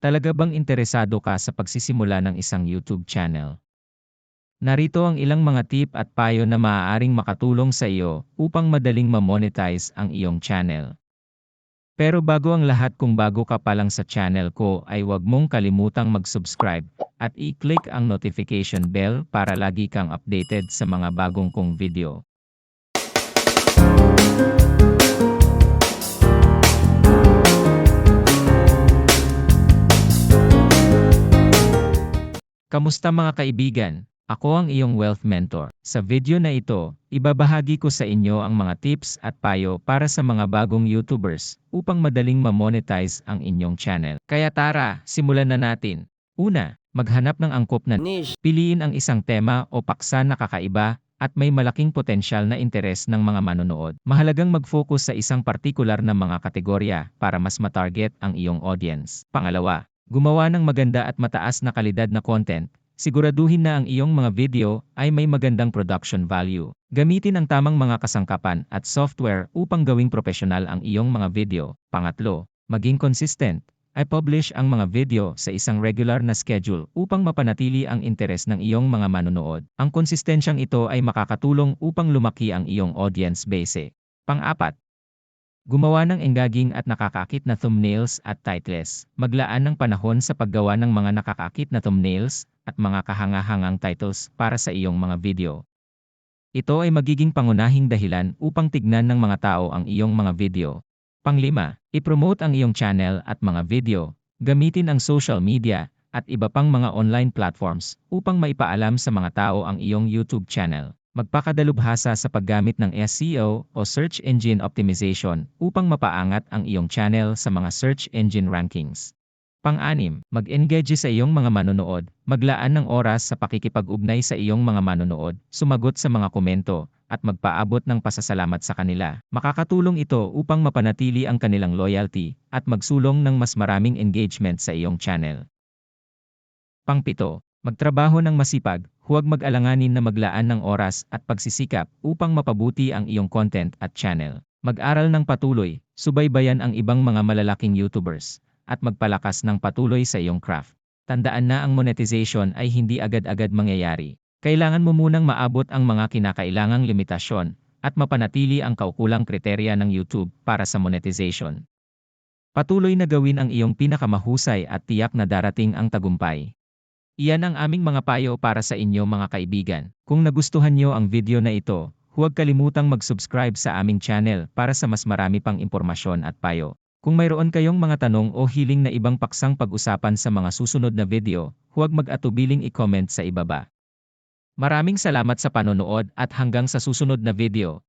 Talaga bang interesado ka sa pagsisimula ng isang YouTube channel? Narito ang ilang mga tip at payo na maaaring makatulong sa iyo upang madaling ma-monetize ang iyong channel. Pero bago ang lahat, kung bago ka pa lang sa channel ko, ay huwag mong kalimutang mag-subscribe at i-click ang notification bell para lagi kang updated sa mga bagong kong video. Kamusta mga kaibigan? Ako ang iyong wealth mentor. Sa video na ito, ibabahagi ko sa inyo ang mga tips at payo para sa mga bagong YouTubers upang madaling ma-monetize ang inyong channel. Kaya tara, simulan na natin. Una, maghanap ng angkop na niche. Piliin ang isang tema o paksa na kakaiba at may malaking potensyal na interes ng mga manonood. Mahalagang mag-focus sa isang partikular na mga kategorya para mas matarget ang iyong audience. Pangalawa, gumawa ng maganda at mataas na kalidad na content. Siguraduhin na ang iyong mga video ay may magandang production value. Gamitin ang tamang mga kasangkapan at software upang gawing profesional ang iyong mga video. Pangatlo, maging consistent. Ay publish ang mga video sa isang regular na schedule upang mapanatili ang interes ng iyong mga manonood. Ang konsistensyang ito ay makakatulong upang lumaki ang iyong audience base. Pang-apat, gumawa ng engaging at nakakaakit na thumbnails at titles. Maglaan ng panahon sa paggawa ng mga nakakaakit na thumbnails at mga kahanga-hangang titles para sa iyong mga video. Ito ay magiging pangunahing dahilan upang tignan ng mga tao ang iyong mga video. Panglima, i-promote ang iyong channel at mga video. Gamitin ang social media at iba pang mga online platforms upang maipaalam sa mga tao ang iyong YouTube channel. Magpakadalubhasa sa paggamit ng SEO o Search Engine Optimization upang mapaangat ang iyong channel sa mga search engine rankings. Pang-anim, mag-engage sa iyong mga manonood. Maglaan ng oras sa pakikipag-ugnay sa iyong mga manonood, sumagot sa mga komento, at magpaabot ng pasasalamat sa kanila. Makakatulong ito upang mapanatili ang kanilang loyalty at magsulong ng mas maraming engagement sa iyong channel. Pang-pito, magtrabaho ng masipag. Huwag mag-alanganin na maglaan ng oras at pagsisikap upang mapabuti ang iyong content at channel. Mag-aral ng patuloy, subaybayan ang ibang mga malalaking YouTubers, at magpalakas ng patuloy sa iyong craft. Tandaan na ang monetization ay hindi agad-agad mangyayari. Kailangan mo munang maabot ang mga kinakailangang limitasyon at mapanatili ang kaukulang kriteriya ng YouTube para sa monetization. Patuloy na gawin ang iyong pinakamahusay at tiyak na darating ang tagumpay. Iyan ang aming mga payo para sa inyo mga kaibigan. Kung nagustuhan nyo ang video na ito, huwag kalimutang mag-subscribe sa aming channel para sa mas marami pang impormasyon at payo. Kung mayroon kayong mga tanong o hiling na ibang paksang pag-usapan sa mga susunod na video, huwag mag-atubiling i-comment sa ibaba. Maraming salamat sa panonood at hanggang sa susunod na video.